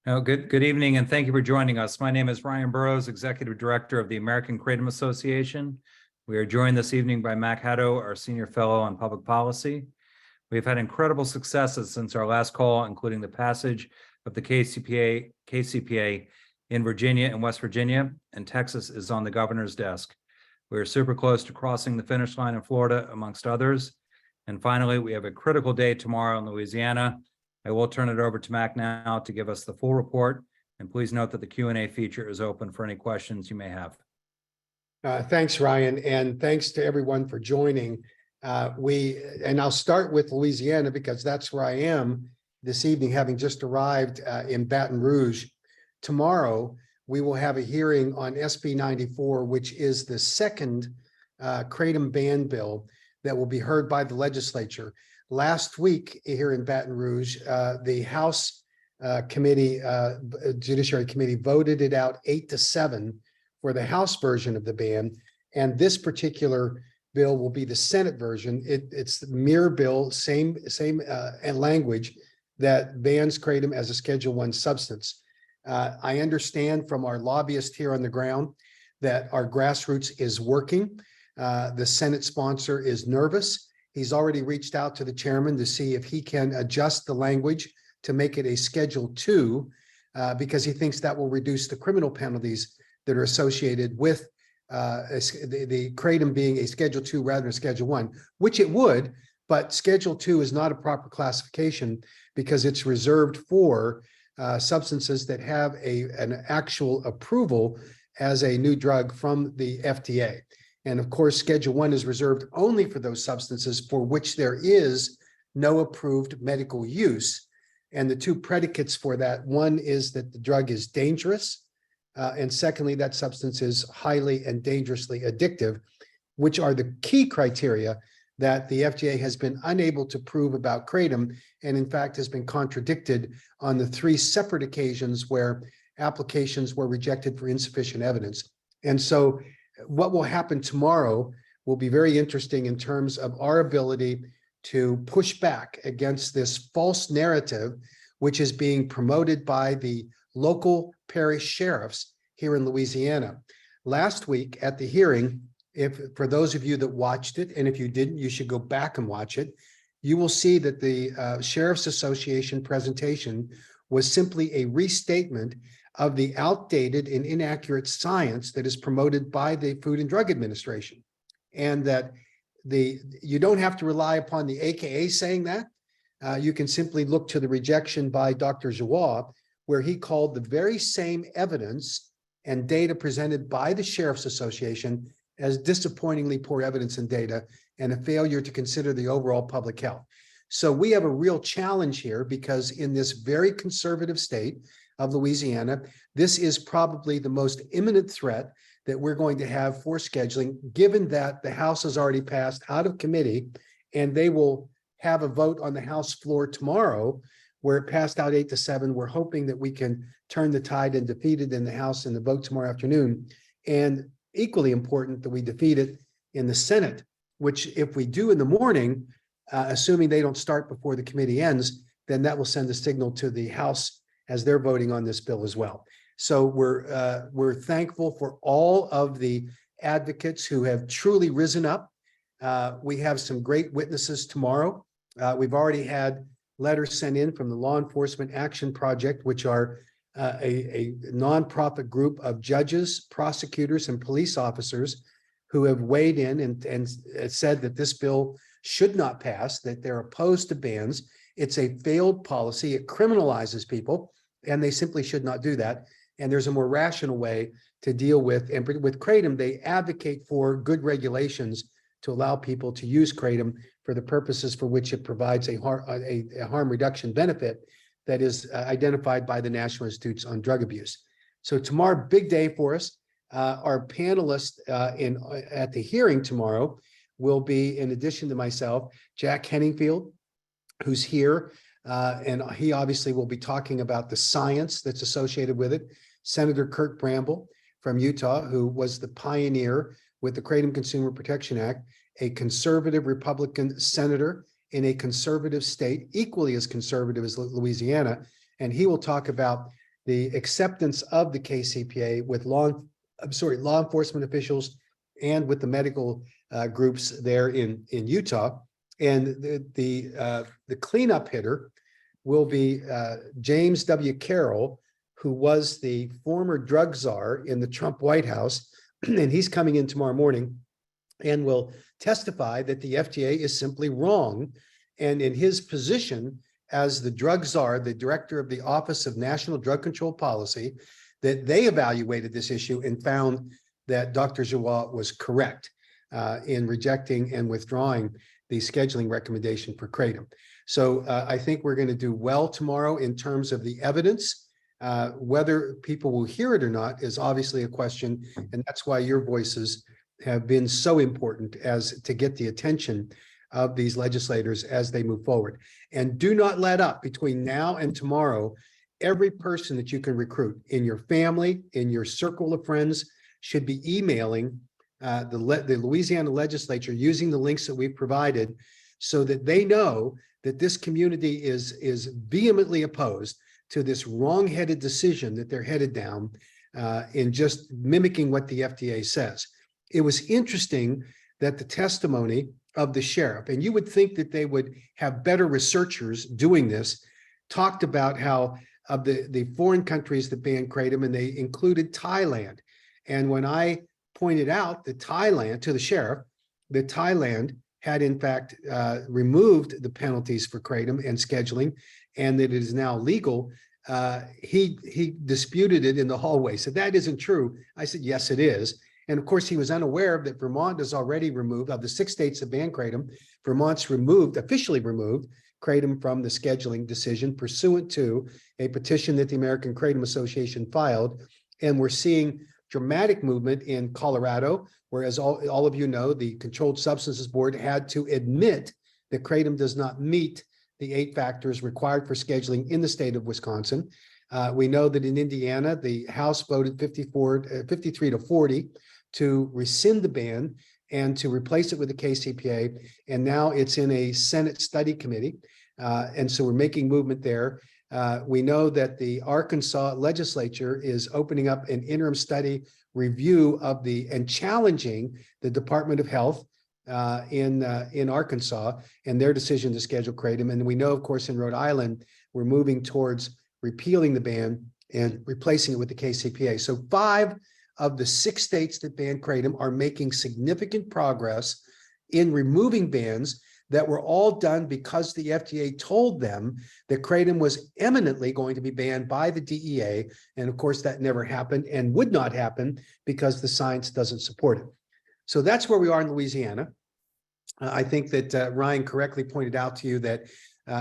Good evening, and thank you for joining us. My name is Ryan Burrows, Executive Director of the American Kratom Association. We are joined this evening by Mac Haddo, our Senior Fellow on Public Policy. We've had incredible successes since our last call, including the passage of the KCPA in Virginia and West Virginia, and Texas is on the governor's desk. We're super close to crossing the finish line in Florida, amongst others. And finally, we have a critical day tomorrow in Louisiana. I will turn it over to Mac now to give us the full report, and please note that the Q&A feature is open for any questions you may have. Thanks, Ryan, and thanks to everyone for joining. I'll start with Louisiana because that's where I am this evening, having just arrived in Baton Rouge. Tomorrow, we will have a hearing on SB 94, which is the second kratom ban bill that will be heard by the legislature. Last week here in Baton Rouge, the House Judiciary Committee voted it out 8-7 for the House version of the ban. And this particular bill will be the Senate version. It's the mirror bill, same language that bans kratom as a Schedule I substance. I understand from our lobbyist here on the ground that our grassroots is working. The Senate sponsor is nervous. He's already reached out to the chairman to see if he can adjust the language to make it a Schedule II, because he thinks that will reduce the criminal penalties that are associated with the kratom being a Schedule II rather than Schedule I, which it would, but Schedule II is not a proper classification because it's reserved for substances that have an actual approval as a new drug from the FDA. And of course, Schedule I is reserved only for those substances for which there is no approved medical use. And the two predicates for that, one is that the drug is dangerous, and secondly, that substance is highly and dangerously addictive, which are the key criteria that the FDA has been unable to prove about kratom, and in fact has been contradicted on the 3 separate occasions where applications were rejected for insufficient evidence. And so what will happen tomorrow will be very interesting in terms of our ability to push back against this false narrative, which is being promoted by the local parish sheriffs here in Louisiana. Last week at the hearing, for those of you that watched it, and if you didn't, you should go back and watch it, you will see that the Sheriff's Association presentation was simply a restatement of the outdated and inaccurate science that is promoted by the Food and Drug Administration. And that you don't have to rely upon the AKA saying that. You can simply look to the rejection by Dr. Joie, where he called the very same evidence and data presented by the Sheriff's Association as disappointingly poor evidence and data and a failure to consider the overall public health. So we have a real challenge here because in this very conservative state of Louisiana, this is probably the most imminent threat that we're going to have for scheduling, given that the House has already passed out of committee and they will have a vote on the House floor tomorrow where it passed out 8-7. We're hoping that we can turn the tide and defeat it in the House in the vote tomorrow afternoon. And equally important that we defeat it in the Senate, which if we do in the morning, assuming they don't start before the committee ends, then that will send a signal to the House as they're voting on this bill as well. So we're thankful for all of the advocates who have truly risen up. We have some great witnesses tomorrow. We've already had letters sent in from the Law Enforcement Action Project, which are a nonprofit group of judges, prosecutors, and police officers who have weighed in and said that this bill should not pass, that they're opposed to bans. It's a failed policy. It criminalizes people, and they simply should not do that. And there's a more rational way to deal with, and with kratom, they advocate for good regulations to allow people to use kratom for the purposes for which it provides a harm reduction benefit that is identified by the National Institutes on Drug Abuse. So tomorrow, big day for us. Our panelists at the hearing tomorrow will be, in addition to myself, Jack Henningfield, who's here, and he obviously will be talking about the science that's associated with it. Senator Kirk Bramble from Utah, who was the pioneer with the Kratom Consumer Protection Act, a conservative Republican senator in a conservative state, equally as conservative as Louisiana, and he will talk about the acceptance of the KCPA with law enforcement officials and with the medical groups there in Utah. And the cleanup hitter will be James W. Carroll, who was the former drug czar in the Trump White House. And he's coming in tomorrow morning and will testify that the FDA is simply wrong. And in his position as the drug czar, the director of the Office of National Drug Control Policy, that they evaluated this issue and found that Dr. Giroir was correct in rejecting and withdrawing the scheduling recommendation for kratom. So I think we're going to do well tomorrow in terms of the evidence. Whether people will hear it or not is obviously a question, and that's why your voices have been so important as to get the attention of these legislators as they move forward. And do not let up between now and tomorrow. Every person that you can recruit in your family, in your circle of friends, should be emailing the Louisiana legislature using the links that we've provided, so that they know that this community is vehemently opposed to this wrong-headed decision that they're headed down in just mimicking what the FDA says. It was interesting that the testimony of the sheriff, and you would think that they would have better researchers doing this, talked about how of the foreign countries that banned kratom, and they included Thailand. And when I pointed out that Thailand to the sheriff, that Thailand had in fact removed the penalties for kratom and scheduling, and that it is now legal, he disputed it in the hallway. So that isn't true. I said, yes, it is. And of course, he was unaware that Vermont has already removed, of the 6 states that ban kratom, Vermont's officially removed kratom from the scheduling decision pursuant to a petition that the American Kratom Association filed. And we're seeing dramatic movement in Colorado, whereas all of you know, the Controlled Substances Board had to admit that kratom does not meet the 8 factors required for scheduling in the state of Wisconsin. We know that in Indiana, the House voted 53 to 40 to rescind the ban and to replace it with the KCPA. And now it's in a Senate study committee. And so we're making movement there. We know that the Arkansas legislature is opening up an interim study review of and challenging the Department of Health in Arkansas and their decision to schedule kratom. And we know, of course, in Rhode Island, we're moving towards repealing the ban and replacing it with the KCPA. So 5 of the 6 states that ban kratom are making significant progress in removing bans that were all done because the FDA told them that kratom was eminently going to be banned by the DEA. And of course, that never happened and would not happen because the science doesn't support it. So that's where we are in Louisiana. I think that Ryan correctly pointed out to you that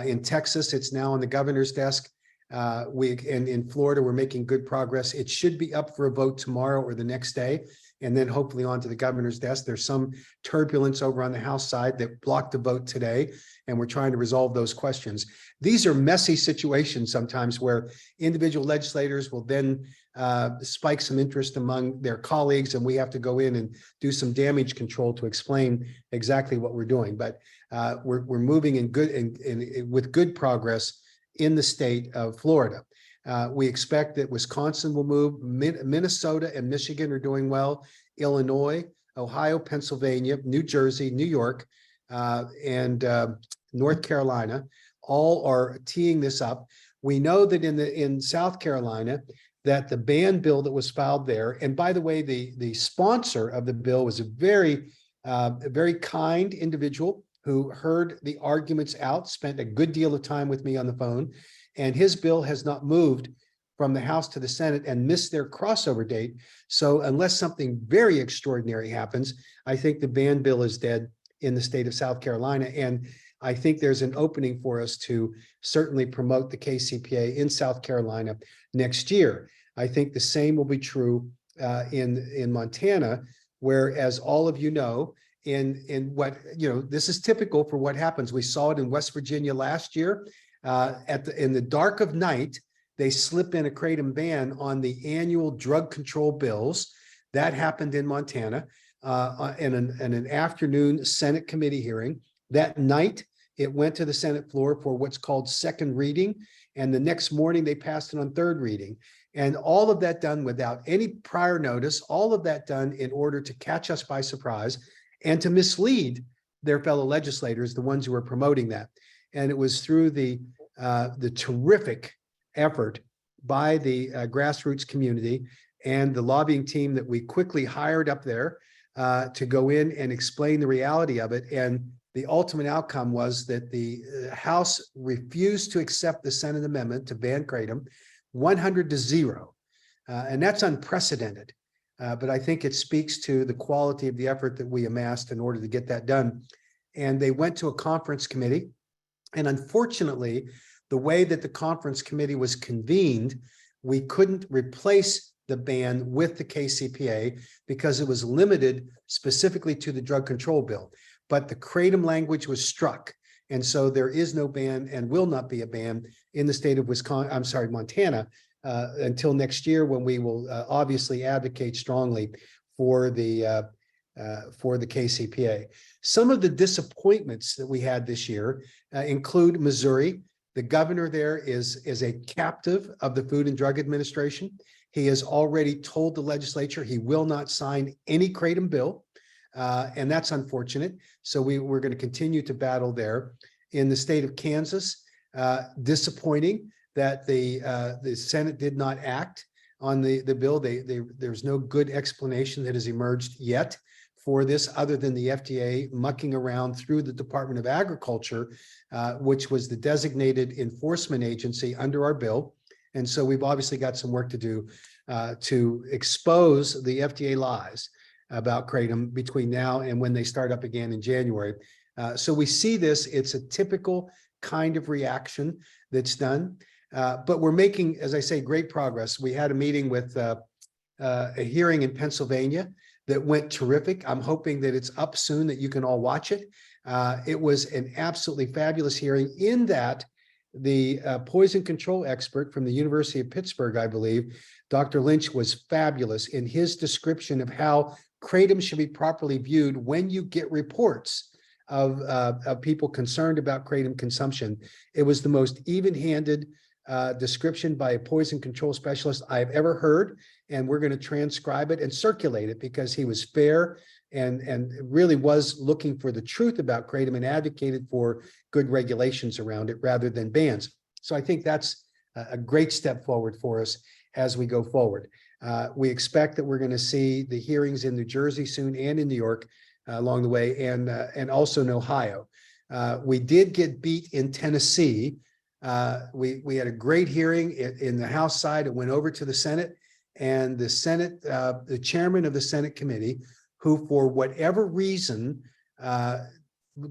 in Texas, it's now on the governor's desk. And in Florida, we're making good progress. It should be up for a vote tomorrow or the next day, and then hopefully onto the governor's desk. There's some turbulence over on the House side that blocked the vote today, and we're trying to resolve those questions. These are messy situations sometimes where individual legislators will then spike some interest among their colleagues, and we have to go in and do some damage control to explain exactly what we're doing. But we're moving in good and with good progress in the state of Florida. We expect that Wisconsin will move. Minnesota and Michigan are doing well. Illinois, Ohio, Pennsylvania, New Jersey, New York, and North Carolina all are teeing this up. We know that in South Carolina, that the ban bill that was filed there, and by the way, the sponsor of the bill was a very kind individual who heard the arguments out, spent a good deal of time with me on the phone, and his bill has not moved from the House to the Senate and missed their crossover date. So unless something very extraordinary happens, I think the ban bill is dead in the state of South Carolina. And I think there's an opening for us to certainly promote the KCPA in South Carolina next year. I think the same will be true in Montana, where, as all of you know, in what, this is typical for what happens. We saw it in West Virginia last year. In the dark of night, they slip in a kratom ban on the annual drug control bills. That happened in Montana in an afternoon Senate committee hearing. That night, it went to the Senate floor for what's called second reading. And the next morning, they passed it on third reading. And all of that done without any prior notice, all of that done in order to catch us by surprise and to mislead their fellow legislators, the ones who were promoting that. And it was through the terrific effort by the grassroots community and the lobbying team that we quickly hired up there to go in and explain the reality of it. And the ultimate outcome was that the House refused to accept the Senate amendment to ban kratom, 100-0. And that's unprecedented. But I think it speaks to the quality of the effort that we amassed in order to get that done. And they went to a conference committee. And unfortunately, the way that the conference committee was convened, we couldn't replace the ban with the KCPA because it was limited specifically to the drug control bill. But the kratom language was struck. And so there is no ban and will not be a ban in the state of Montana, until next year, when we will obviously advocate strongly for the KCPA. Some of the disappointments that we had this year include Missouri. The governor there is a captive of the Food and Drug Administration. He has already told the legislature he will not sign any kratom bill, and that's unfortunate. So we're going to continue to battle there. In the state of Kansas, disappointing that the Senate did not act on the bill. There's no good explanation that has emerged yet for this, other than the FDA mucking around through the Department of Agriculture, which was the designated enforcement agency under our bill. And so we've obviously got some work to do to expose the FDA lies about kratom between now and when they start up again in January. So we see this, it's a typical kind of reaction that's done. But we're making, as I say, great progress. We had a meeting with a hearing in Pennsylvania that went terrific. I'm hoping that it's up soon, that you can all watch it. It was an absolutely fabulous hearing in that the poison control expert from the University of Pittsburgh, I believe, Dr. Lynch, was fabulous in his description of how kratom should be properly viewed when you get reports of people concerned about kratom consumption. It was the most even-handed description by a poison control specialist I've ever heard, and we're going to transcribe it and circulate it because he was fair and really was looking for the truth about kratom and advocated for good regulations around it rather than bans. So I think that's a great step forward for us as we go forward. We expect that we're going to see the hearings in New Jersey soon and in New York along the way, and also in Ohio. We did get beat in Tennessee. We had a great hearing in the House side. It went over to the Senate, and the Senate, the chairman of the Senate committee, who for whatever reason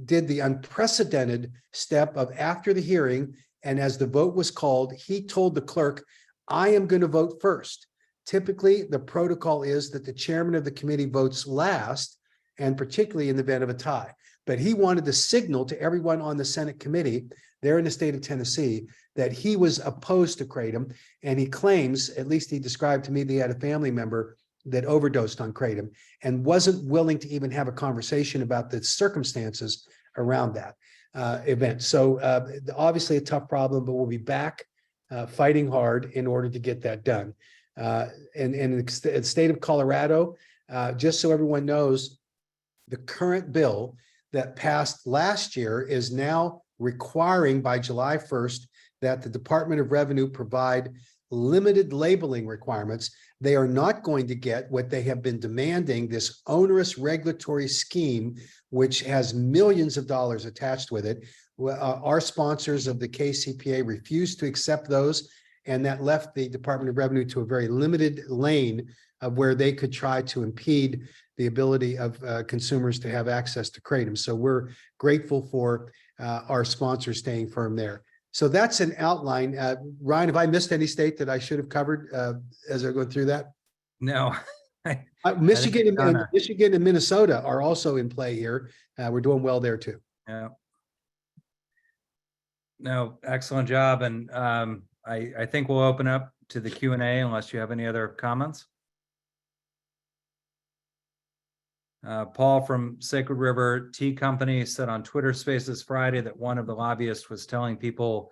did the unprecedented step of, after the hearing and as the vote was called, he told the clerk, "I am going to vote first." Typically, the protocol is that the chairman of the committee votes last, and particularly in the event of a tie. But he wanted to signal to everyone on the Senate committee there in the state of Tennessee that he was opposed to kratom. And he claims, at least he described to me, that he had a family member that overdosed on kratom and wasn't willing to even have a conversation about the circumstances around that event. So obviously a tough problem, but we'll be back fighting hard in order to get that done. And in the state of Colorado, just so everyone knows, the current bill that passed last year is now requiring by July 1st that the Department of Revenue provide limited labeling requirements. They are not going to get what they have been demanding, this onerous regulatory scheme, which has millions of dollars attached with it. Our sponsors of the KCPA refused to accept those, and that left the Department of Revenue to a very limited lane of where they could try to impede the ability of consumers to have access to kratom. So we're grateful for our sponsors staying firm there. So that's an outline. Ryan, have I missed any state that I should have covered as I go through that? No. Michigan and Minnesota are also in play here. We're doing well there too. Yeah. No, excellent job. And I think we'll open up to the Q&A unless you have any other comments. Paul from Sacred River Tea Company said on Twitter Spaces Friday that one of the lobbyists was telling people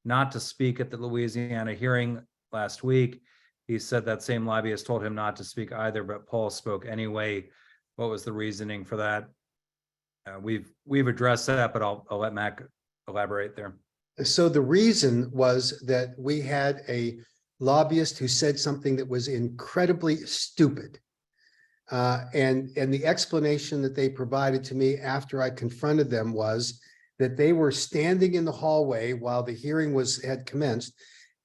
not to speak at the Louisiana hearing last week. He said that same lobbyist told him not to speak either, but Paul spoke anyway. What was the reasoning for that? We've addressed that, but I'll let Mac elaborate there. So the reason was that we had a lobbyist who said something that was incredibly stupid. And the explanation that they provided to me after I confronted them was that they were standing in the hallway while the hearing had commenced,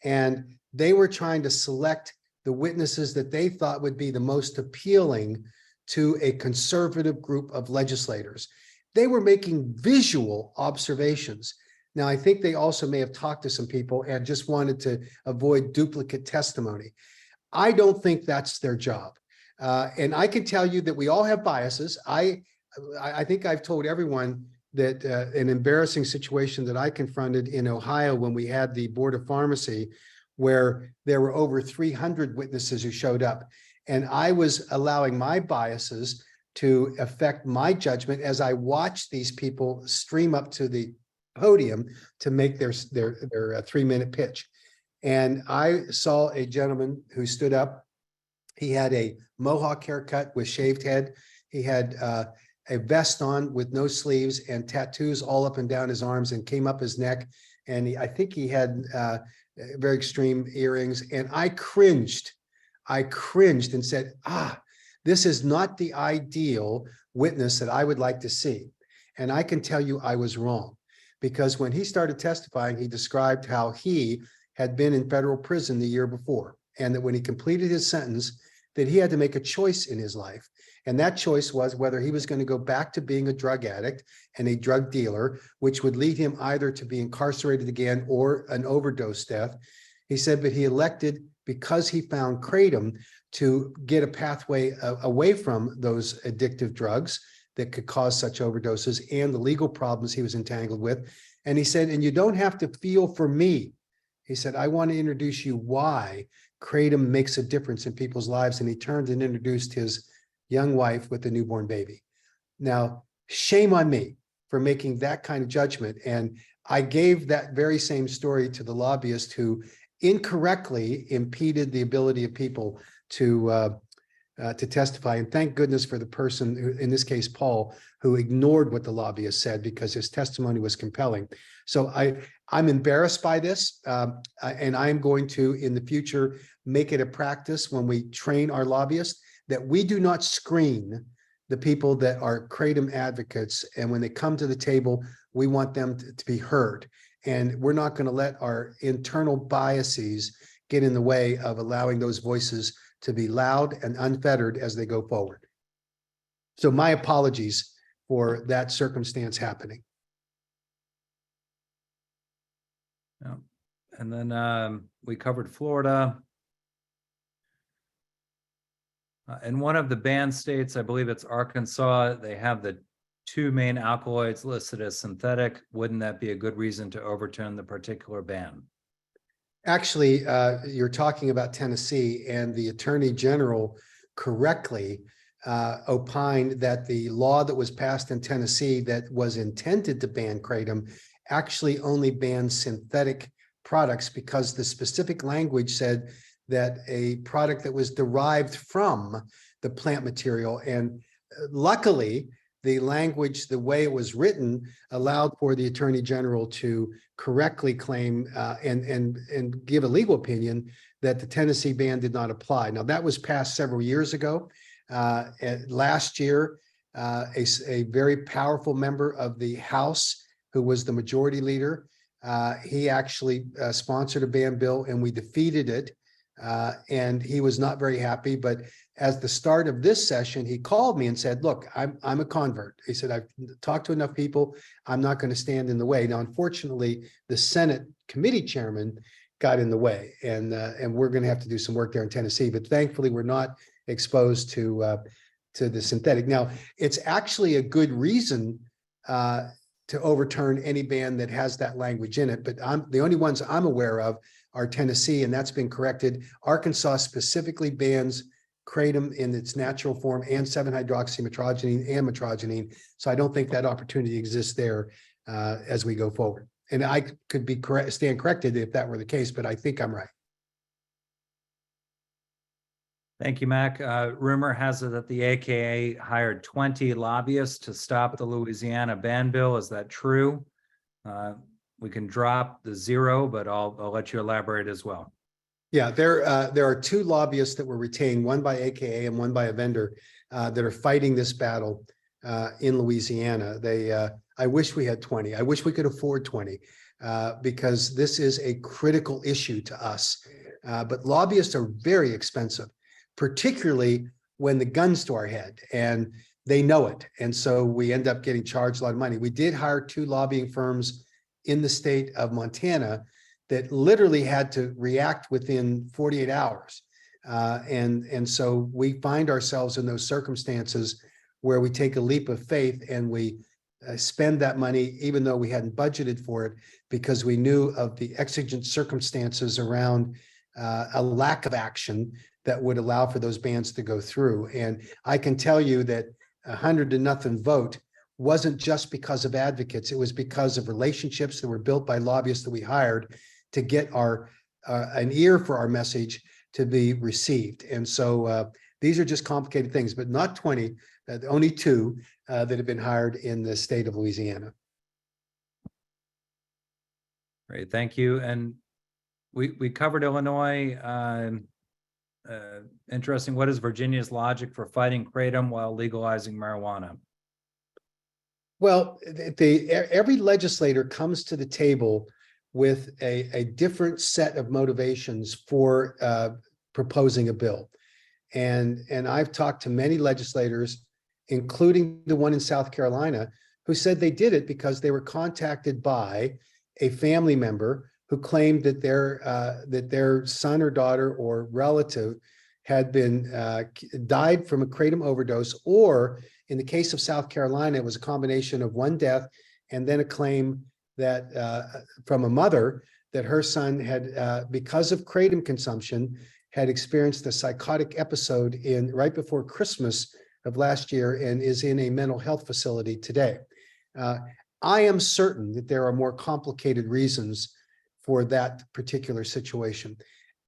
and they were trying to select the witnesses that they thought would be the most appealing to a conservative group of legislators. They were making visual observations. Now, I think they also may have talked to some people and just wanted to avoid duplicate testimony. I don't think that's their job. And I can tell you that we all have biases. I think I've told everyone that an embarrassing situation that I confronted in Ohio when we had the Board of Pharmacy, where there were over 300 witnesses who showed up. And I was allowing my biases to affect my judgment as I watched these people stream up to the podium to make their 3-minute pitch. And I saw a gentleman who stood up. He had a mohawk haircut with shaved head. He had a vest on with no sleeves and tattoos all up and down his arms and came up his neck. And I think he had very extreme earrings. And I cringed and said, this is not the ideal witness that I would like to see. And I can tell you I was wrong, because when he started testifying, he described how he had been in federal prison the year before, and that when he completed his sentence, that he had to make a choice in his life. And that choice was whether he was going to go back to being a drug addict and a drug dealer, which would lead him either to be incarcerated again or an overdose death. He said, but he elected, because he found kratom, to get a pathway away from those addictive drugs that could cause such overdoses and the legal problems he was entangled with. And he said, and you don't have to feel for me. He said, I want to introduce you why kratom makes a difference in people's lives. And he turned and introduced his young wife with a newborn baby. Now, shame on me for making that kind of judgment. And I gave that very same story to the lobbyist who incorrectly impeded the ability of people to testify. And thank goodness for the person, who, in this case, Paul, who ignored what the lobbyist said because his testimony was compelling. So I'm embarrassed by this, and I'm going to, in the future, make it a practice when we train our lobbyists that we do not screen the people that are kratom advocates. And when they come to the table, we want them to be heard. And we're not going to let our internal biases get in the way of allowing those voices to be loud and unfettered as they go forward. So my apologies for that circumstance happening. Yeah. And then we covered Florida. In one of the banned states, I believe it's Arkansas, they have the 2 main alkaloids listed as synthetic. Wouldn't that be a good reason to overturn the particular ban? Actually, you're talking about Tennessee, and the Attorney General correctly opined that the law that was passed in Tennessee that was intended to ban kratom actually only bans synthetic products, because the specific language said that a product that was derived from the plant material. And luckily, the language, the way it was written, allowed for the Attorney General to correctly claim and give a legal opinion that the Tennessee ban did not apply. Now, that was passed several years ago. Last year, a very powerful member of the House, who was the majority leader, he actually sponsored a ban bill, and we defeated it. And he was not very happy, but at the start of this session, he called me and said, look, I'm a convert. He said, I've talked to enough people. I'm not going to stand in the way. Now, unfortunately, the Senate committee chairman got in the way, and we're going to have to do some work there in Tennessee, but thankfully we're not exposed to the synthetic. Now, it's actually a good reason to overturn any ban that has that language in it, but the only ones I'm aware of are Tennessee, and that's been corrected. Arkansas specifically bans kratom in its natural form and 7-hydroxymetrogenine and metrogenine. So I don't think that opportunity exists there as we go forward. And I could be correct, stand corrected if that were the case, but I think I'm right. Thank you, Mac. Rumor has it that the AKA hired 20 lobbyists to stop the Louisiana ban bill. Is that true? We can drop the 0, but I'll let you elaborate as well. Yeah, there are 2 lobbyists that were retained, one by AKA and one by a vendor that are fighting this battle in Louisiana. I wish we had 20. I wish we could afford 20 because this is a critical issue to us. But lobbyists are very expensive, particularly when the gun's to our head and they know it. And so we end up getting charged a lot of money. We did hire 2 lobbying firms in the state of Montana that literally had to react within 48 hours. And so we find ourselves in those circumstances where we take a leap of faith and we spend that money, even though we hadn't budgeted for it, because we knew of the exigent circumstances around a lack of action that would allow for those bans to go through. And I can tell you that 100-0 vote wasn't just because of advocates. It was because of relationships that were built by lobbyists that we hired to get an ear for our message to be received. And so these are just complicated things, but not 20, only 2 that have been hired in the state of Louisiana. Great, thank you. And we covered Illinois. Interesting. What is Virginia's logic for fighting kratom while legalizing marijuana? Well, every legislator comes to the table with a different set of motivations for proposing a bill. And I've talked to many legislators, including the one in South Carolina, who said they did it because they were contacted by a family member who claimed that their son or daughter or relative had been died from a kratom overdose, or in the case of South Carolina, it was a combination of one death and then a claim that from a mother that her son had, because of kratom consumption, had experienced a psychotic episode right before Christmas of last year and is in a mental health facility today. I am certain that there are more complicated reasons for that particular situation.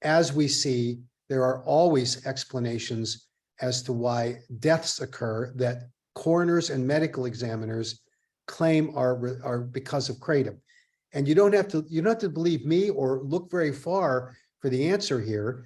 As we see, there are always explanations as to why deaths occur that coroners and medical examiners claim are because of kratom. And you don't have to believe me or look very far for the answer here.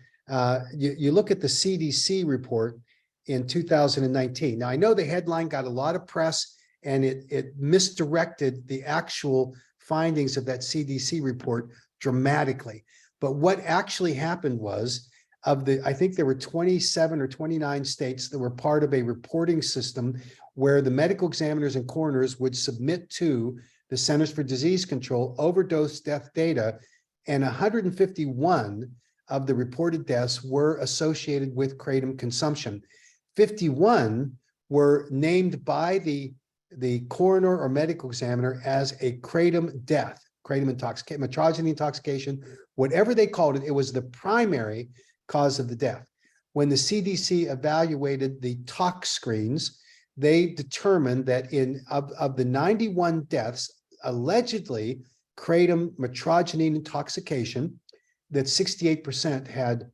You look at the CDC report in 2019. Now, I know the headline got a lot of press and it misdirected the actual findings of that CDC report dramatically. But what actually happened was, I think there were 27 or 29 states that were part of a reporting system where the medical examiners and coroners would submit to the Centers for Disease Control overdose death data, and 151 of the reported deaths were associated with kratom consumption. 51 were named by the coroner or medical examiner as a kratom death, kratom intoxication, metrogeny intoxication, whatever they called it. It was the primary cause of the death. When the CDC evaluated the tox screens, they determined that of the 91 deaths, allegedly kratom metrogeny intoxication, that 68% had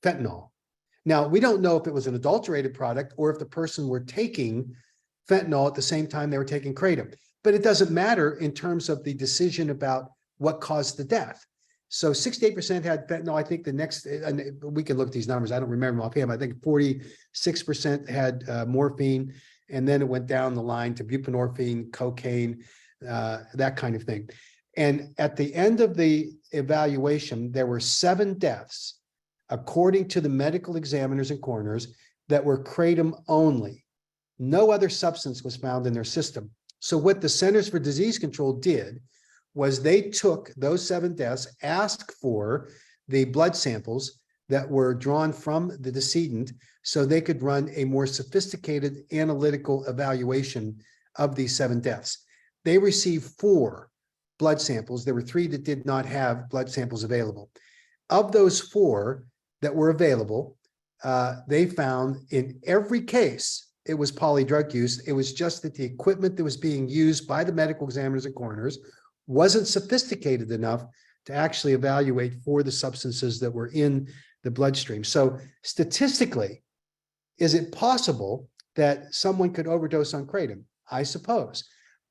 fentanyl. Now, we don't know if it was an adulterated product or if the person were taking fentanyl at the same time they were taking kratom, but it doesn't matter in terms of the decision about what caused the death. So 68% had fentanyl. I think the next, and we can look at these numbers, I don't remember them offhand. I think 46% had morphine, and then it went down the line to buprenorphine, cocaine, that kind of thing. And at the end of the evaluation, there were 7 deaths, according to the medical examiners and coroners, that were kratom only. No other substance was found in their system. So what the Centers for Disease Control did was they took those 7 deaths, asked for the blood samples that were drawn from the decedent so they could run a more sophisticated analytical evaluation of these 7 deaths. They received 4 blood samples. There were 3 that did not have blood samples available. Of those 4 that were available, they found in every case, it was polydrug use. It was just that the equipment that was being used by the medical examiners and coroners wasn't sophisticated enough to actually evaluate for the substances that were in the bloodstream. So statistically, is it possible that someone could overdose on kratom? I suppose.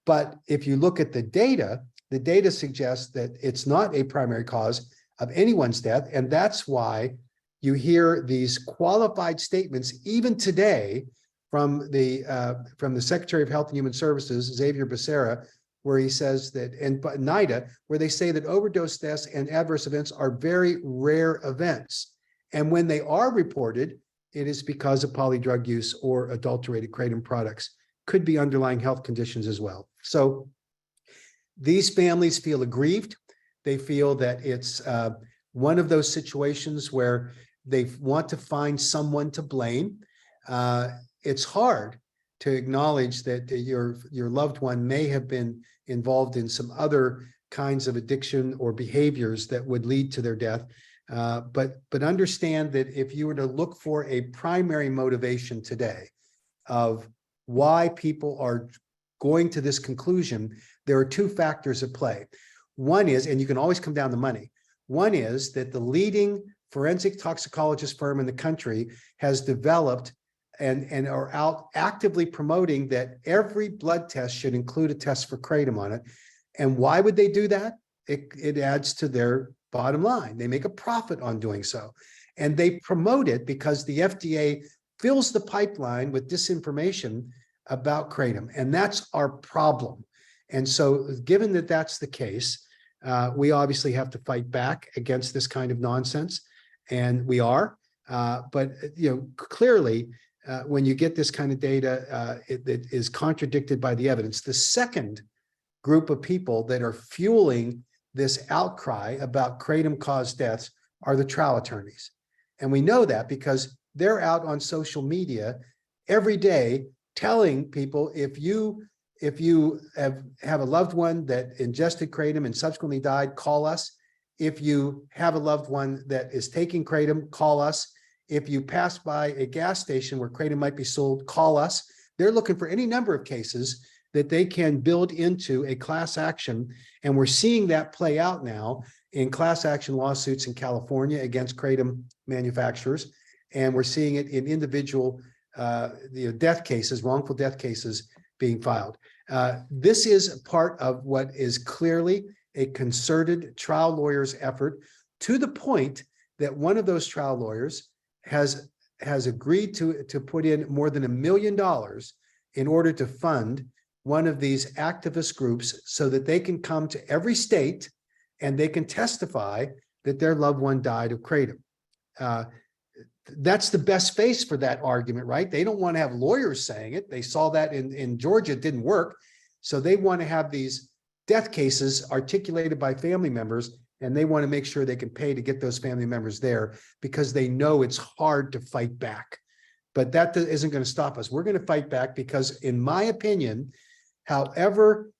But if you look at the data suggests that it's not a primary cause of anyone's death. And that's why you hear these qualified statements, even today, from the Secretary of Health and Human Services, Xavier Becerra, where he says that, and NIDA, where they say that overdose deaths and adverse events are very rare events. And when they are reported, it is because of polydrug use or adulterated kratom products. Could be underlying health conditions as well. So these families feel aggrieved. They feel that it's one of those situations where they want to find someone to blame. It's hard to acknowledge that your loved one may have been involved in some other kinds of addiction or behaviors that would lead to their death. But understand that if you were to look for a primary motivation today of why people are going to this conclusion, there are two factors at play. One is, and you can always come down to money. One is that the leading forensic toxicologist firm in the country has developed and are out actively promoting that every blood test should include a test for kratom on it. And why would they do that? It adds to their bottom line. They make a profit on doing so. And they promote it because the FDA fills the pipeline with disinformation about kratom. And that's our problem. And so given that that's the case, we obviously have to fight back against this kind of nonsense. And we are. But clearly, when you get this kind of data, it is contradicted by the evidence. The second group of people that are fueling this outcry about kratom-caused deaths are the trial attorneys. And we know that because they're out on social media every day telling people, if you have a loved one that ingested kratom and subsequently died, call us. If you have a loved one that is taking kratom, call us. If you pass by a gas station where kratom might be sold, call us. They're looking for any number of cases that they can build into a class action. And we're seeing that play out now in class action lawsuits in California against kratom manufacturers. And we're seeing it in individual death cases, wrongful death cases being filed. This is part of what is clearly a concerted trial lawyer's effort, to the point that one of those trial lawyers has agreed to put in more than $1 million in order to fund one of these activist groups so that they can come to every state and they can testify that their loved one died of kratom. That's the best face for that argument, right? They don't want to have lawyers saying it. They saw that in Georgia, it didn't work. So they want to have these death cases articulated by family members, and they want to make sure they can pay to get those family members there because they know it's hard to fight back. But that isn't going to stop us. We're going to fight back because, in my opinion, however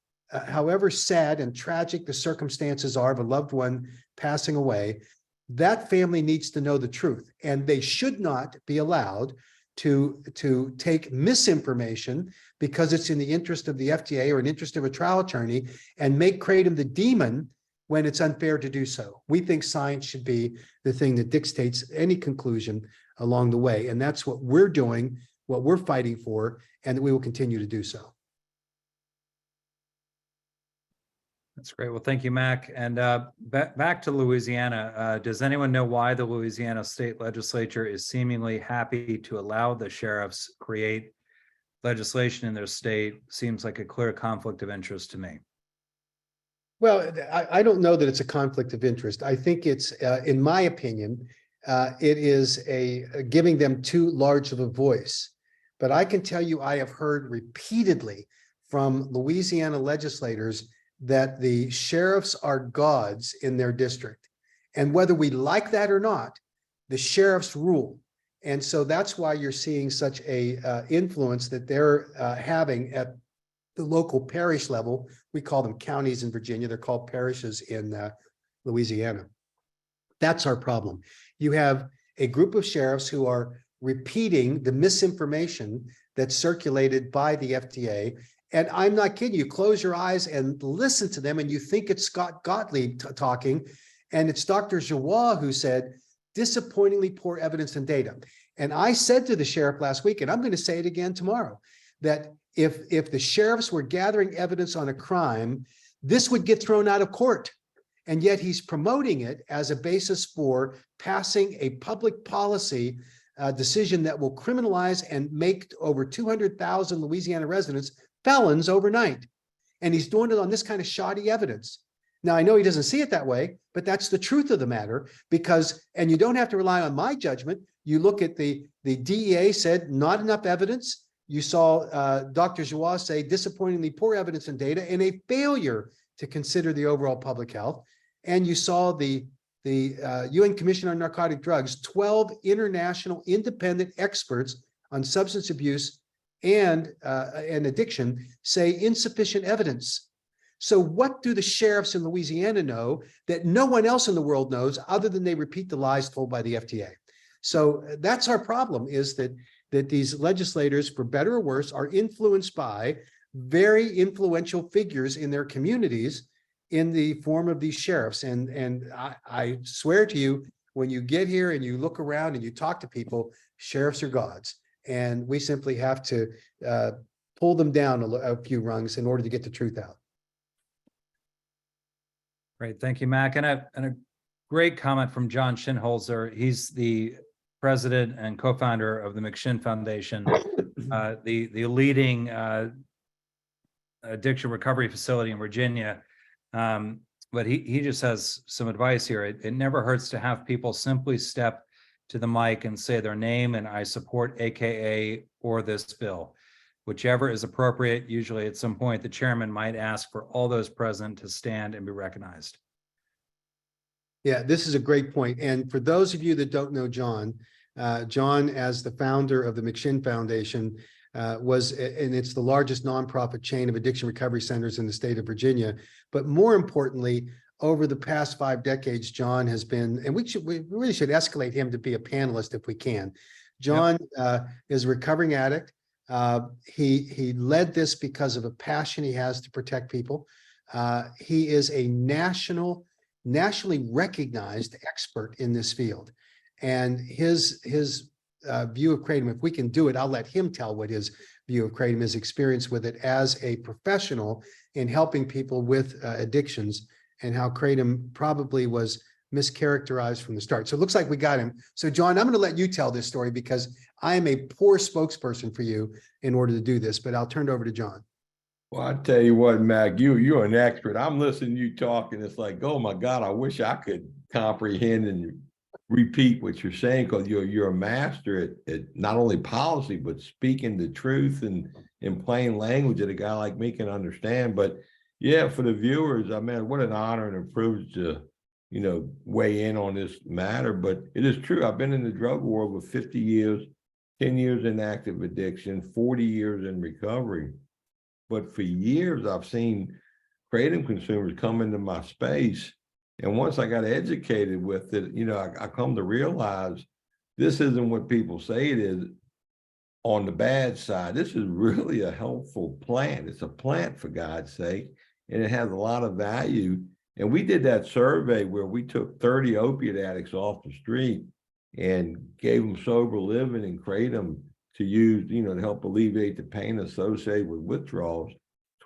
sad and tragic the circumstances are of a loved one passing away, that family needs to know the truth, and they should not be allowed to take misinformation because it's in the interest of the FDA or an interest of a trial attorney and make kratom the demon when it's unfair to do so. We think science should be the thing that dictates any conclusion along the way. And that's what we're doing, what we're fighting for, and we will continue to do so. That's great. Well, thank you, Mac. And back to Louisiana. Does anyone know why the Louisiana state legislature is seemingly happy to allow the sheriffs create legislation in their state? Seems like a clear conflict of interest to me. Well, I don't know that it's a conflict of interest. I think it's, in my opinion, it is giving them too large of a voice. But I can tell you, I have heard repeatedly from Louisiana legislators that the sheriffs are gods in their district. And whether we like that or not, the sheriffs rule. And so that's why you're seeing such a influence that they're having at the local parish level. We call them counties in Virginia. They're called parishes in Louisiana. That's our problem. You have a group of sheriffs who are repeating the misinformation that's circulated by the FDA And I'm not kidding you. Close your eyes and listen to them, and you think it's Scott Gottlieb talking, and it's Dr. Giroir who said, disappointingly poor evidence and data. And I said to the sheriff last week, and I'm going to say it again tomorrow, that if the sheriffs were gathering evidence on a crime, this would get thrown out of court. And yet he's promoting it as a basis for passing a public policy decision that will criminalize and make over 200,000 Louisiana residents felons overnight. And he's doing it on this kind of shoddy evidence. Now, I know he doesn't see it that way, but that's the truth of the matter, because, and you don't have to rely on my judgment. You look at the DEA said not enough evidence. You saw Dr. Giroir say disappointingly poor evidence and data, and a failure to consider the overall public health. And you saw the UN Commission on Narcotic Drugs, 12 international independent experts on substance abuse and addiction say insufficient evidence. So what do the sheriffs in Louisiana know that no one else in the world knows, other than they repeat the lies told by the FDA? So that's our problem, is that these legislators, for better or worse, are influenced by very influential figures in their communities in the form of these sheriffs. And I swear to you, when you get here and you look around and you talk to people, sheriffs are gods. And we simply have to pull them down a few rungs in order to get the truth out. Great, thank you, Mac. And a great comment from John Shinholzer. He's the president and co-founder of the McShin Foundation, the leading addiction recovery facility in Virginia. But he just has some advice here. It never hurts to have people simply step to the mic and say their name and I support AKA or this bill, whichever is appropriate. Usually at some point, the chairman might ask for all those present to stand and be recognized. Yeah, this is a great point. And for those of you that don't know John, John, as the founder of the McShin Foundation, and it's the largest nonprofit chain of addiction recovery centers in the state of Virginia. But more importantly, over the past 5 decades, John has been, and we really should escalate him to be a panelist if we can. John is a recovering addict. He led this because of a passion he has to protect people. He is a nationally recognized expert in this field. And his view of Kratom, if we can do it, I'll let him tell what his view of Kratom, his experience with it as a professional in helping people with addictions, and how Kratom probably was mischaracterized from the start. So it looks like we got him. So John, I'm going to let you tell this story because I am a poor spokesperson for you in order to do this, but I'll turn it over to John. Well, I tell you what, Mac, you're an expert. I'm listening to you talk, and it's like, oh my God, I wish I could comprehend and repeat what you're saying, because you're a master at not only policy, but speaking the truth and in plain language that a guy like me can understand. But yeah, for the viewers, I mean, what an honor and a privilege to, weigh in on this matter. But it is true. I've been in the drug world with 50 years, 10 years in active addiction, 40 years in recovery. But for years, I've seen Kratom consumers come into my space. And once I got educated with it, I come to realize this isn't what people say it is on the bad side. This is really a helpful plant. It's a plant, for God's sake, and it has a lot of value. And we did that survey where we took 30 opiate addicts off the street and gave them sober living and Kratom to use, to help alleviate the pain associated with withdrawals.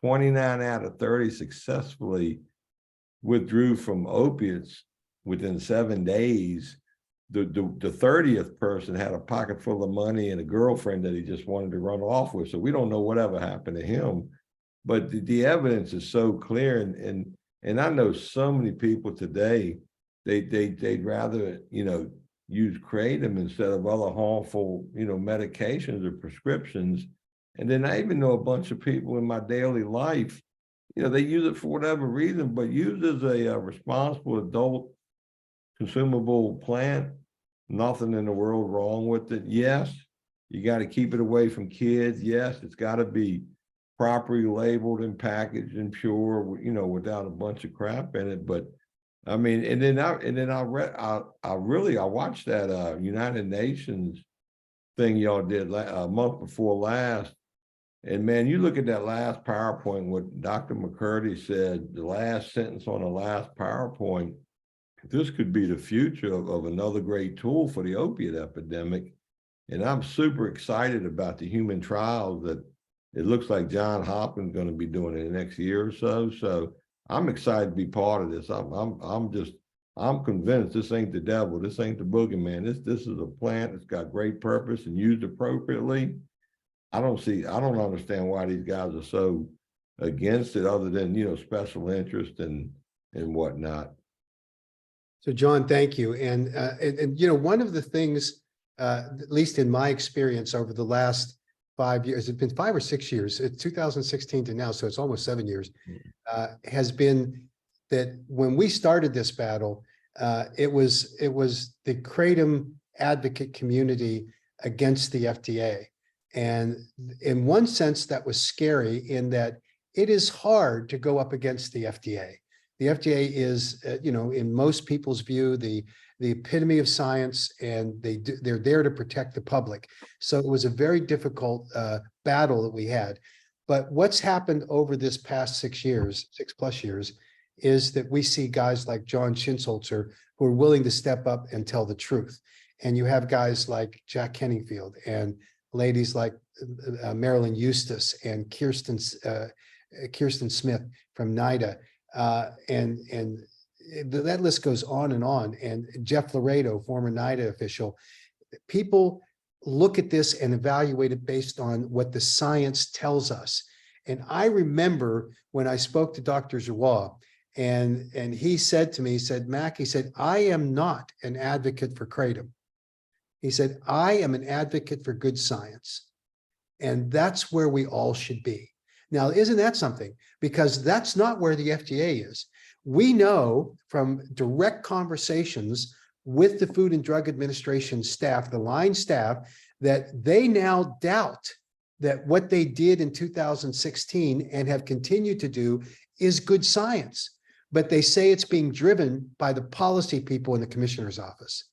29 out of 30 successfully withdrew from opiates within 7 days. The 30th person had a pocket full of money and a girlfriend that he just wanted to run off with. So we don't know whatever happened to him, but the evidence is so clear. And I know so many people today, they'd rather, use Kratom instead of other harmful, medications or prescriptions. And then I even know a bunch of people in my daily life, they use it for whatever reason, but used as a responsible adult consumable plant, nothing in the world wrong with it. Yes, you got to keep it away from kids. Yes, it's got to be properly labeled and packaged and pure, without a bunch of crap in it. But I mean, and then I watched that United Nations thing y'all did a month before last, And man, you look at that last PowerPoint, what Dr. McCurdy said, the last sentence on the last PowerPoint, this could be the future of another great tool for the opiate epidemic. And I'm super excited about the human trials that it looks like John Hopkins is going to be doing in the next year or so. So I'm excited to be part of this. I'm convinced this ain't the devil. This ain't the boogeyman. This is a plant that's got great purpose and used appropriately. I don't understand why these guys are so against it, other than, you know, special interest and whatnot. So John, thank you. And you know, one of the things, at least in my experience over the last 5 years, it's been 5 or 6 years, it's 2016 to now, so it's almost 7 years, has been that when we started this battle, it was the Kratom advocate community against the FDA. And in one sense, that was scary in that it is hard to go up against the FDA. The FDA is, you know, in most people's view, the epitome of science, and they're there to protect the public. So it was a very difficult battle that we had. But what's happened over this past 6 years, 6+ years, is that we see guys like John Schinholzer who are willing to step up and tell the truth. And you have guys like Jack Henningfield and ladies like Marilyn Eustace and Kirsten Smith from NIDA. And that list goes on, and Jeff Laredo, former NIDA official. People look at this and evaluate it based on what the science tells us. And I remember when I spoke to Dr. Giroir, and he said to me, he said, Mac, he said, I am not an advocate for Kratom. He said, I am an advocate for good science. And that's where we all should be. Now, isn't that something? Because that's not where the FDA is. We know from direct conversations with the Food and Drug Administration staff, the line staff, that they now doubt that what they did in 2016 and have continued to do is good science. But they say it's being driven by the policy people in the commissioner's office.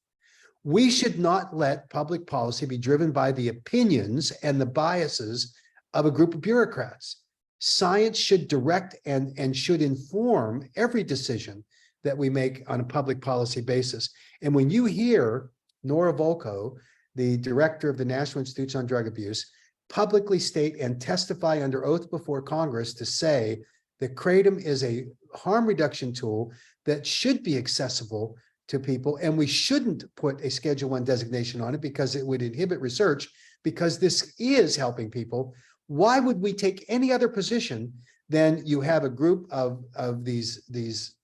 We should not let public policy be driven by the opinions and the biases of a group of bureaucrats. Science should direct and should inform every decision that we make on a public policy basis. And when you hear Nora Volkow, the director of the National Institutes on Drug Abuse, publicly state and testify under oath before Congress to say that Kratom is a harm reduction tool that should be accessible to people, and we shouldn't put a Schedule I designation on it because it would inhibit research, because this is helping people. Why would we take any other position than you have a group of these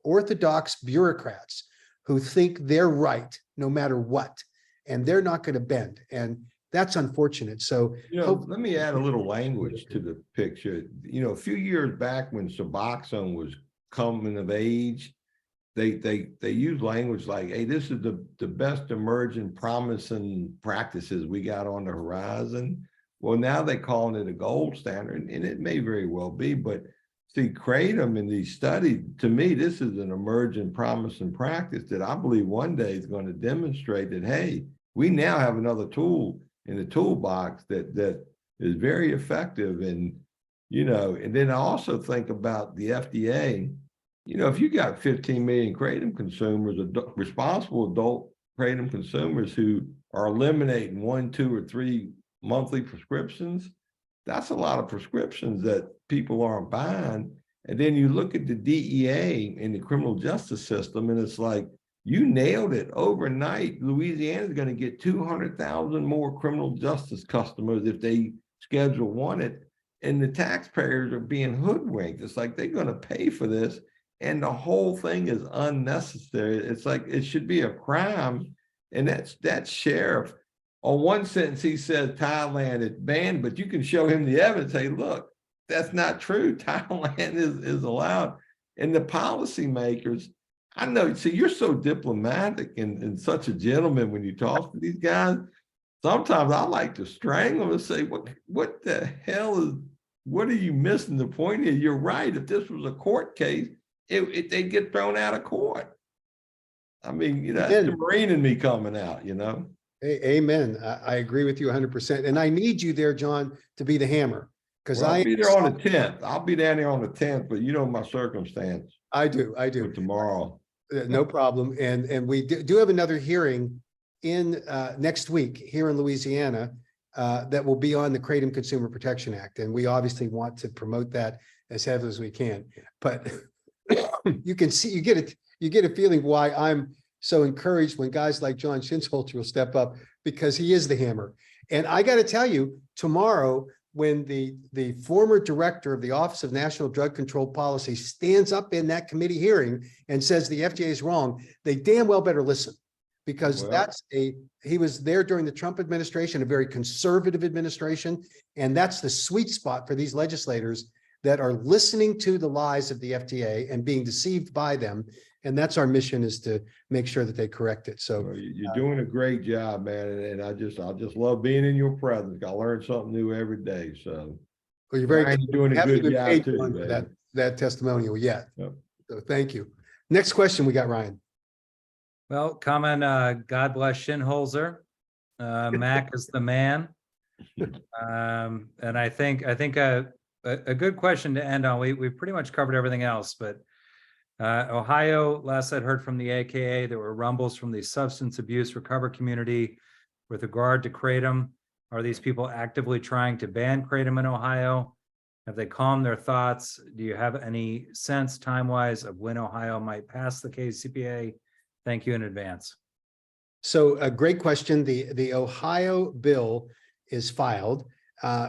orthodox bureaucrats who think they're right no matter what, and they're not going to bend, and that's unfortunate. So, you know, let me add a little language to the picture. You know, a few years back when Suboxone was coming of age, they use language like, hey, this is the best emerging promising practices we got on the horizon. Well, now they're calling it a gold standard, and it may very well be, but see, Kratom in these studies, to me, this is an emerging promising practice that I believe one day is going to demonstrate that, hey, we now have another tool in the toolbox that is very effective. And, you know, and then I also think about the FDA. You know, if you got 15 million Kratom consumers, responsible adult Kratom consumers who are eliminating 1, 2, or 3 monthly prescriptions, that's a lot of prescriptions that people aren't buying. And then you look at the DEA in the criminal justice system, and it's like, you nailed it overnight. Louisiana is going to get 200,000 more criminal justice customers if they Schedule I it, and the taxpayers are being hoodwinked. It's like they're going to pay for this, and the whole thing is unnecessary. It's like it should be a crime. And that sheriff, on one sentence, he says Thailand is banned, but you can show him the evidence. Say, look, that's not true. Thailand is allowed. And the policymakers, I know, see, you're so diplomatic and such a gentleman when you talk to these guys. Sometimes I like to strangle them and say, what the hell what are you missing the point here? You're right. If this was a court case, they'd get thrown out of court. I mean, you know, that's the Marine in me coming out, you know. Amen. I agree with you 100%. And I need you there, John, to be the hammer. Because Well, I'll I be there on the 10th. I'll be down there on the 10th, but you know my circumstance do. for tomorrow. No problem. And we do have another hearing in next week here in Louisiana that will be on the Kratom Consumer Protection Act. And we obviously want to promote that as heavily as we can. But you can see, you get a feeling why I'm so encouraged when guys like John Schinsholzer will step up, because he is the hammer. And I got to tell you, tomorrow, when the former director of the Office of National Drug Control Policy stands up in that committee hearing and says the FDA is wrong, they damn well better listen, because Well, he was there during the Trump administration, a very conservative administration, and that's the sweet spot for these legislators that are listening to the lies of the FDA and being deceived by them. And that's our mission, is to make sure that they correct it. So well, you're doing a great job, man. And I just love being in your presence. I learn something new every day. So well, you're very Ryan, you're doing a haven't good even job paid too, John for man. that testimonial yet. Yep. So thank you. Next question we got, Ryan. Well, comment, God bless Shinholzer. Mac is the man. And I think a good question to end on. We've pretty much covered everything else, but Ohio, last I'd heard from the AKA, there were rumbles from the substance abuse recovery community with regard to Kratom. Are these people actively trying to ban Kratom in Ohio? Have they calmed their thoughts? Do you have any sense time-wise of when Ohio might pass the KCPA? Thank you in advance. So a great question. The Ohio bill is filed.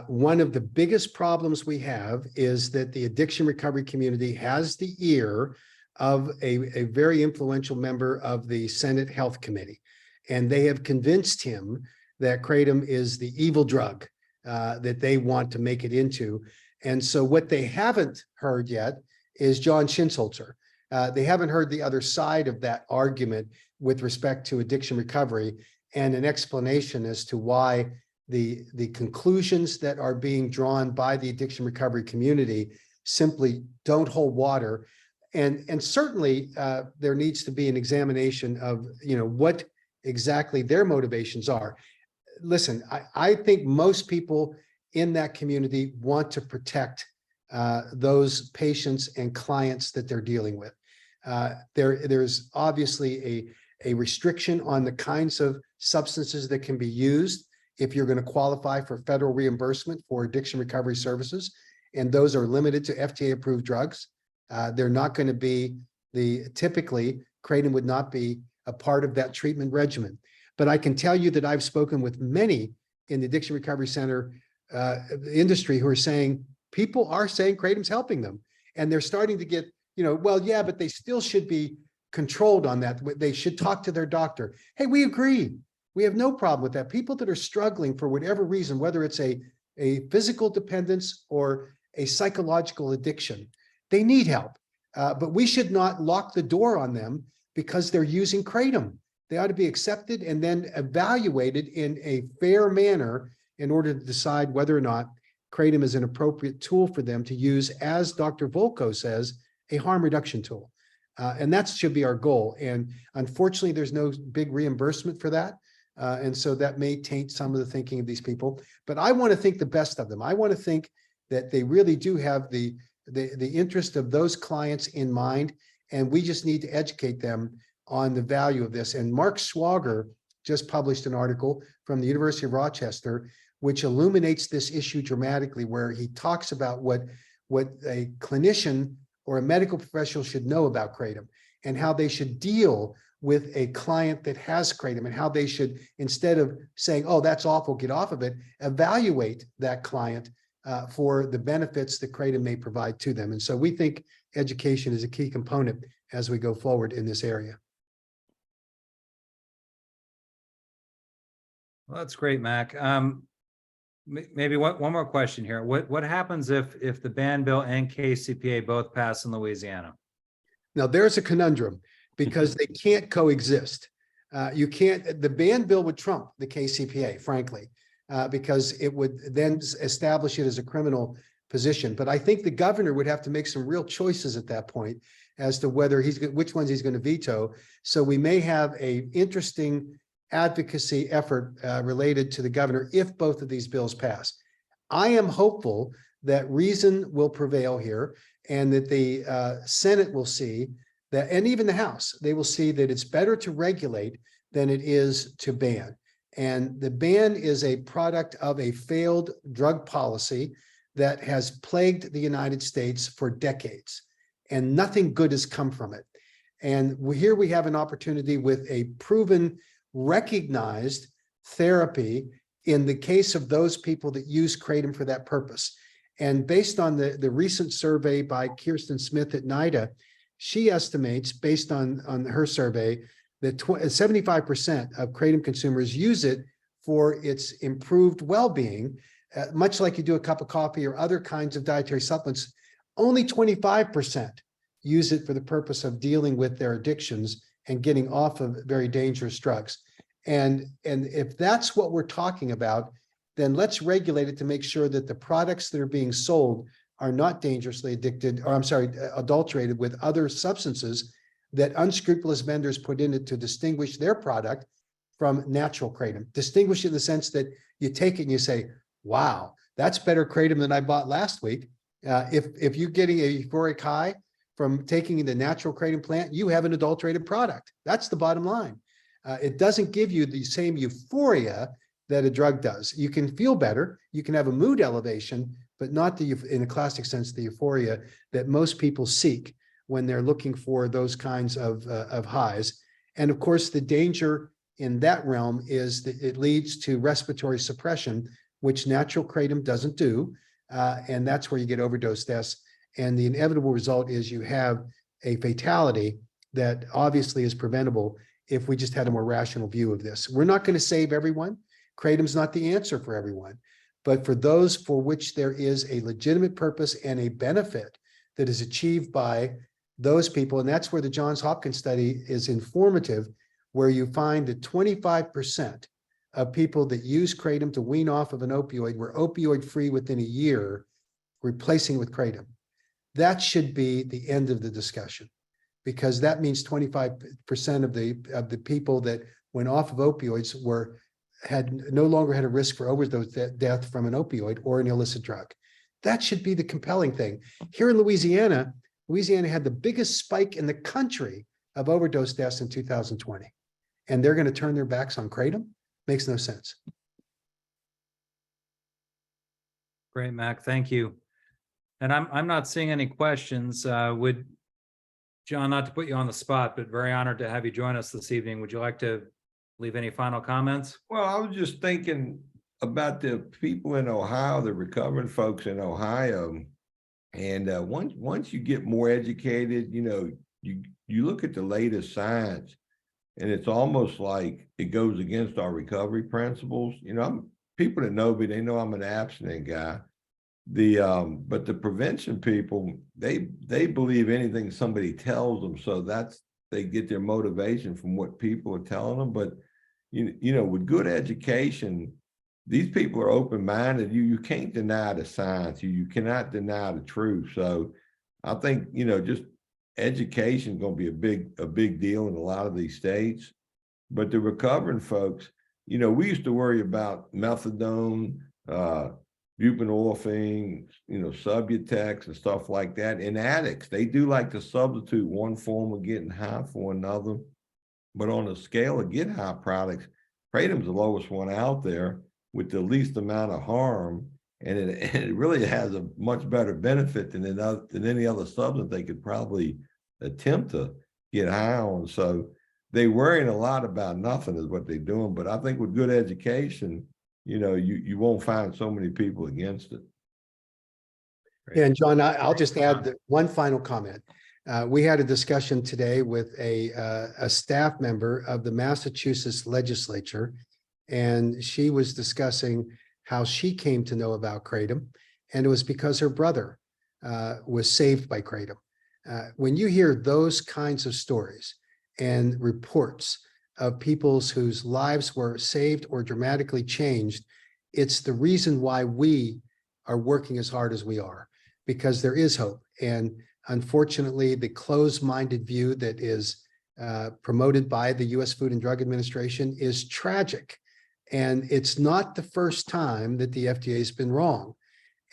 One of the biggest problems we have is that the addiction recovery community has the ear of a very influential member of the Senate Health Committee. And they have convinced him that Kratom is the evil drug that they want to make it into. And so what they haven't heard yet is John Schinsholzer. They haven't heard the other side of that argument with respect to addiction recovery, and an explanation as to why the conclusions that are being drawn by the addiction recovery community simply don't hold water. And certainly there needs to be an examination of, what exactly their motivations are. Listen, I think most people in that community want to protect those patients and clients that they're dealing with. There's obviously a restriction on the kinds of substances that can be used if you're going to qualify for federal reimbursement for addiction recovery services. And those are limited to FDA approved drugs. They're not going to be typically Kratom would not be a part of that treatment regimen. But I can tell you that I've spoken with many in the addiction recovery center industry who are saying, people are saying Kratom's helping them. And they're starting to get, well, yeah, but they still should be controlled on that. They should talk to their doctor. Hey, we agree. We have no problem with that. People that are struggling for whatever reason, whether it's a physical dependence or a psychological addiction, they need help. But we should not lock the door on them because they're using Kratom. They ought to be accepted and then evaluated in a fair manner in order to decide whether or not Kratom is an appropriate tool for them to use, as Dr. Volko says, a harm reduction tool. And that should be our goal. And unfortunately, there's no big reimbursement for that. And so that may taint some of the thinking of these people. But I want to think the best of them. I want to think that they really do have the interest of those clients in mind. And we just need to educate them on the value of this. And Mark Swager just published an article from the University of Rochester, which illuminates this issue dramatically, where he talks about what a clinician or a medical professional should know about Kratom, and how they should deal with a client that has Kratom, and how they should, instead of saying, oh, that's awful, get off of it, evaluate that client for the benefits that Kratom may provide to them. And so we think education is a key component as we go forward in this area. Well, that's great, Mac. Maybe one more question here. What happens if the ban bill and KCPA both pass in Louisiana? Now, there's a conundrum, because they can't coexist. The ban bill would trump the KCPA, frankly, because it would then establish it as a criminal position. But I think the governor would have to make some real choices at that point as to which ones he's going to veto. So we may have an interesting advocacy effort related to the governor if both of these bills pass. I am hopeful that reason will prevail here and that the Senate will see that, and even the House, they will see that it's better to regulate than it is to ban. And the ban is a product of a failed drug policy that has plagued the United States for decades, and nothing good has come from it. And here we have an opportunity with a proven, recognized therapy in the case of those people that use kratom for that purpose. And based on the recent survey by Kirsten Smith at NIDA, she estimates, based on her survey, that 75% of kratom consumers use it for its improved well-being, much like you do a cup of coffee or other kinds of dietary supplements. Only 25% use it for the purpose of dealing with their addictions and getting off of very dangerous drugs. And if that's what we're talking about, then let's regulate it to make sure that the products that are being sold are not dangerously adulterated with other substances that unscrupulous vendors put in it to distinguish their product from natural kratom. Distinguish it in the sense that you take it and you say, wow, that's better kratom than I bought last week. If you're getting a euphoric high from taking the natural kratom plant, you have an adulterated product. That's the bottom line. It doesn't give you the same euphoria that a drug does. You can feel better, you can have a mood elevation, but not in a classic sense, the euphoria that most people seek when they're looking for those kinds of highs. And of course, the danger in that realm is that it leads to respiratory suppression, which natural kratom doesn't do. And that's where you get overdose deaths. And the inevitable result is you have a fatality that obviously is preventable if we just had a more rational view of this. We're not going to save everyone. Kratom's not the answer for everyone. But for those for which there is a legitimate purpose and a benefit that is achieved by those people, and that's where the Johns Hopkins study is informative, where you find that 25% of people that use kratom to wean off of an opioid were opioid free within a year, replacing it with kratom. That should be the end of the discussion, because that means 25% of the people that went off of opioids no longer had a risk for overdose death from an opioid or an illicit drug. That should be the compelling thing. Here in Louisiana had the biggest spike in the country of overdose deaths in 2020. And they're going to turn their backs on kratom? Makes no sense. Great, Mac. Thank you. And I'm not seeing any questions. Would John, not to put you on the spot, but very honored to have you join us this evening. Would you like to leave any final comments? Well, I was just thinking about the people in Ohio, the recovering folks in Ohio. And once you get more educated, you look at the latest science, and it's almost like it goes against our recovery principles. People that know me, they know I'm an abstinent guy. But the prevention people, they believe anything somebody tells them. So they get their motivation from what people are telling them. But with good education, these people are open-minded. You can't deny the science. You cannot deny the truth. So I think, just education is going to be a big deal in a lot of these states. But the recovering folks, we used to worry about methadone, buprenorphine, Subutex and stuff like that. In addicts, they do like to substitute one form of getting high for another. But on the scale of get high products, kratom's the lowest one out there with the least amount of harm. And it really has a much better benefit than any other substance they could probably attempt to get high on. So they're worrying a lot about nothing is what they're doing. But I think with good education, you won't find so many people against it. Yeah, and John, I'll just add one final comment. We had a discussion today with a staff member of the Massachusetts legislature, and she was discussing how she came to know about kratom, and it was because her brother was saved by kratom. When you hear those kinds of stories and reports of people whose lives were saved or dramatically changed, it's the reason why we are working as hard as we are, because there is hope. And unfortunately, the closed-minded view that is promoted by the U.S. Food and Drug Administration is tragic. And it's not the first time that the FDA has been wrong.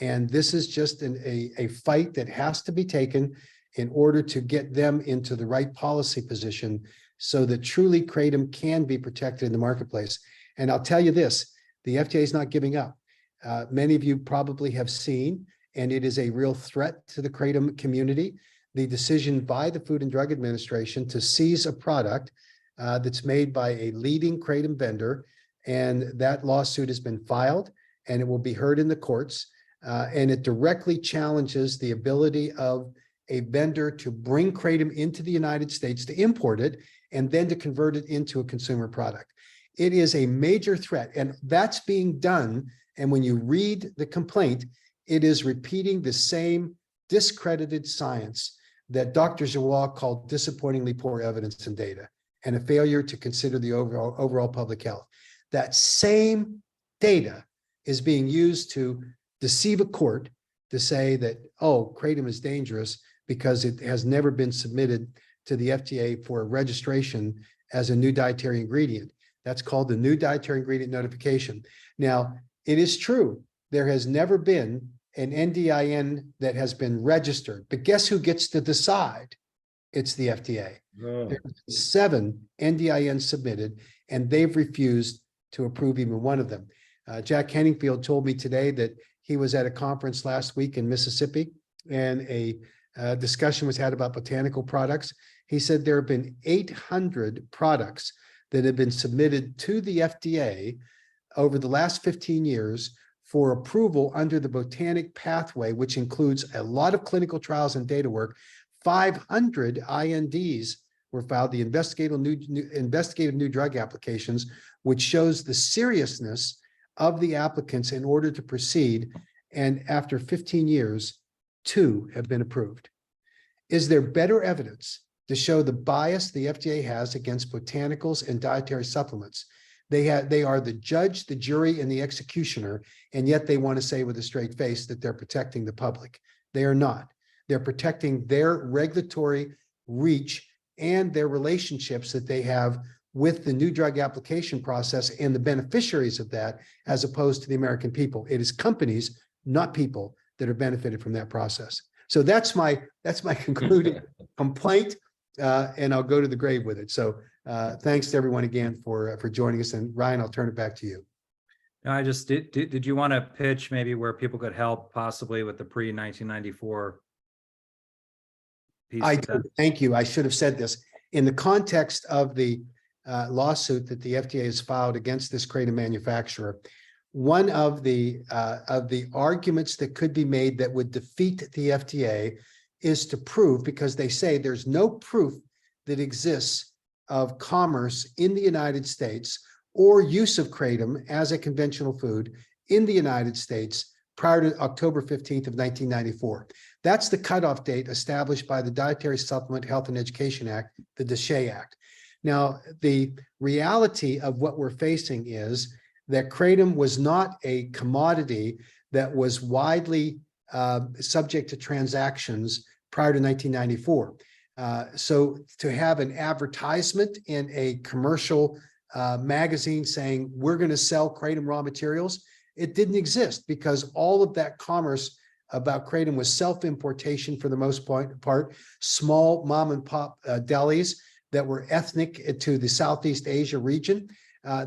And this is just a fight that has to be taken in order to get them into the right policy position so that truly kratom can be protected in the marketplace. And I'll tell you this, the FDA is not giving up. Many of you probably have seen, and it is a real threat to the kratom community, the decision by the Food and Drug Administration to seize a product that's made by a leading kratom vendor. And that lawsuit has been filed and it will be heard in the courts. And it directly challenges the ability of a vendor to bring kratom into the United States, to import it, and then to convert it into a consumer product. It is a major threat, and that's being done. And when you read the complaint, it is repeating the same discredited science that Dr. Giroir called disappointingly poor evidence and data, and a failure to consider the overall public health. That same data is being used to deceive a court to say that, oh, kratom is dangerous because it has never been submitted to the FDA for registration as a new dietary ingredient. That's called the new dietary ingredient notification. Now, it is true, there has never been an NDIN that has been registered, but guess who gets to decide? It's the FDA. Oh. There have been 7 NDINs submitted, and they've refused to approve even one of them. Jack Henningfield told me today that he was at a conference last week in Mississippi, and a discussion was had about botanical products. He said there have been 800 products that have been submitted to the FDA over the last 15 years for approval under the botanic pathway, which includes a lot of clinical trials and data work. 500 INDs were filed, the investigative new drug applications, which shows the seriousness of the applicants in order to proceed. And after 15 years, 2 have been approved. Is there better evidence to show the bias the FDA has against botanicals and dietary supplements? They are the judge, the jury, and the executioner, and yet they want to say with a straight face that they're protecting the public. They are not. They're protecting their regulatory reach and their relationships that they have with the new drug application process and the beneficiaries of that, as opposed to the American people. It is companies, not people, that are benefited from that process. So that's my concluding complaint, and I'll go to the grave with it. So thanks to everyone again for joining us. And Ryan, I'll turn it back to you. I just did you want to pitch maybe where people could help possibly with the pre-1994 piece? I do. Thank you. I should have said this. In the context of the lawsuit that the FDA has filed against this kratom manufacturer, one of the arguments that could be made that would defeat the FDA is to prove, because they say there's no proof that exists of commerce in the United States or use of kratom as a conventional food in the United States prior to October 15th of 1994. That's the cutoff date established by the Dietary Supplement Health and Education Act, the DSHEA Act. Now, the reality of what we're facing is that kratom was not a commodity that was widely subject to transactions prior to 1994. So to have an advertisement in a commercial magazine saying, we're going to sell kratom raw materials, it didn't exist, because all of that commerce about kratom was self-importation for the most part, small mom and pop delis that were ethnic to the Southeast Asia region.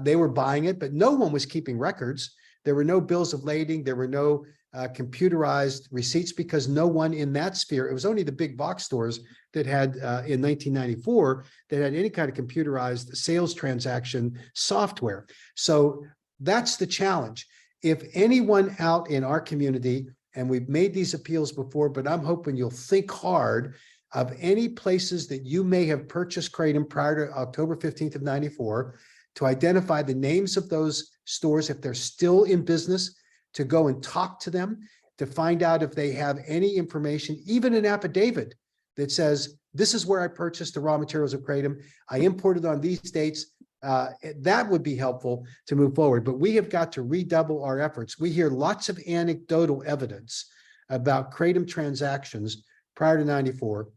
They were buying it, but no one was keeping records. There were no bills of lading. There were no computerized receipts, because no one in that sphere, it was only the big box stores that had in 1994 that had any kind of computerized sales transaction software. So that's the challenge. If anyone out in our community, and we've made these appeals before, but I'm hoping you'll think hard of any places that you may have purchased kratom prior to October 15th of 94, to identify the names of those stores, if they're still in business, to go and talk to them, to find out if they have any information, even an affidavit that says, this is where I purchased the raw materials of kratom, I imported on these dates. That would be helpful to move forward, but we have got to redouble our efforts. We hear lots of anecdotal evidence about kratom transactions prior to 94.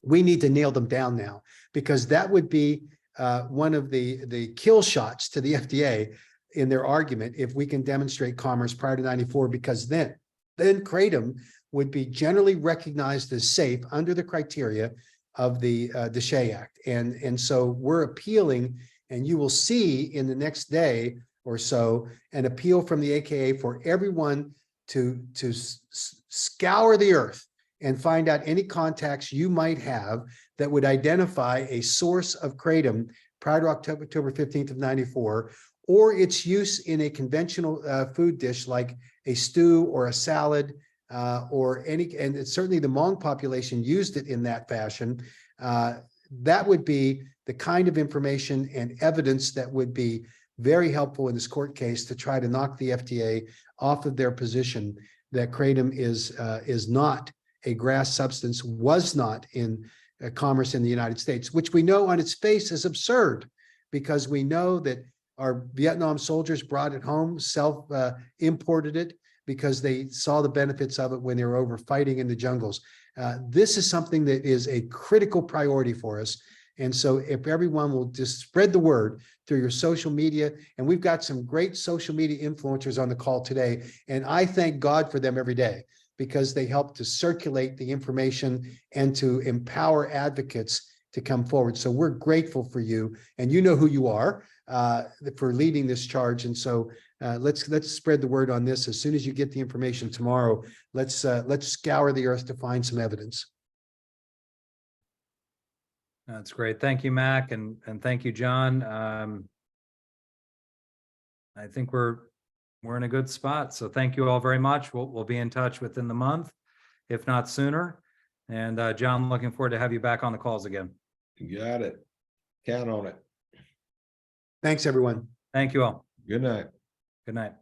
We need to nail them down now, because that would be one of the kill shots to the FDA in their argument if we can demonstrate commerce prior to 94, because then kratom would be generally recognized as safe under the criteria of the DSHEA Act. And so we're appealing, and you will see in the next day or so an appeal from the AKA for everyone to scour the earth and find out any contacts you might have that would identify a source of kratom prior to October 15th of 94, or its use in a conventional food dish like a stew or a salad, or any, and it's certainly the Hmong population used it in that fashion. That would be the kind of information and evidence that would be very helpful in this court case to try to knock the FDA off of their position that kratom is not a grass substance, was not in commerce in the United States, which we know on its face is absurd, because we know that our Vietnam soldiers brought it home, imported it, because they saw the benefits of it when they were over fighting in the jungles. This is something that is a critical priority for us. And so if everyone will just spread the word through your social media, and we've got some great social media influencers on the call today, and I thank God for them every day, because they help to circulate the information and to empower advocates to come forward. So we're grateful for you, and you know who you are, for leading this charge. And so let's spread the word on this. As soon as you get the information tomorrow, let's scour the earth to find some evidence. That's great. Thank you, Mac, and thank you, John. I think we're in a good spot. So thank you all very much. We'll be in touch within the month, if not sooner. And John, looking forward to have you back on the calls again. You got it. Count on it. Thanks, everyone. Thank you all. Good night. Good night.